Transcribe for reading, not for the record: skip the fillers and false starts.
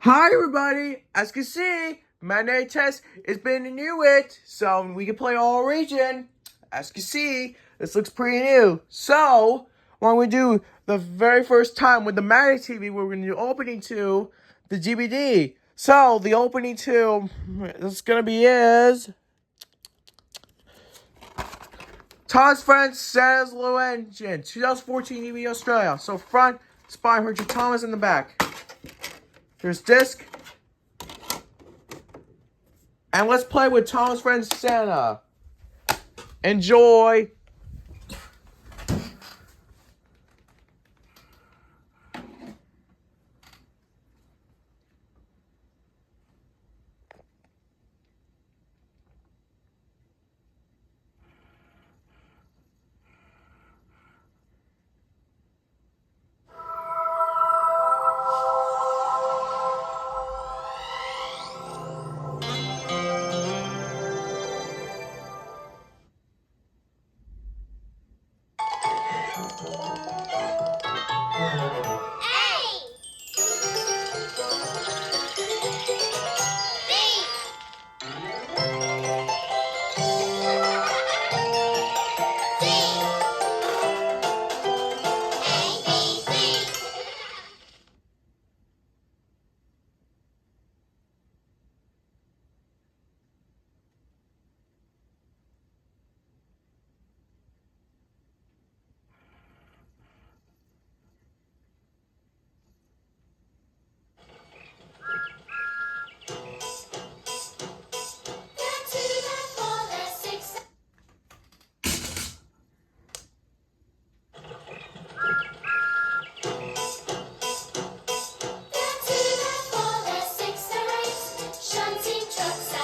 Hi everybody! As you can see, Megatek has been new it, so we can play all region. As you can see, this looks pretty new. So, when we do the very first time with the Megatek TV, we're going to do opening to the GBD. So, the opening to this is going to be is Todd's Friends Santa's Low Engine 2014 EV Australia. So, front, spine, Richard Thomas in the back. Here's disc. And let's play with Tom's friend Santa. Enjoy! Shunting trucks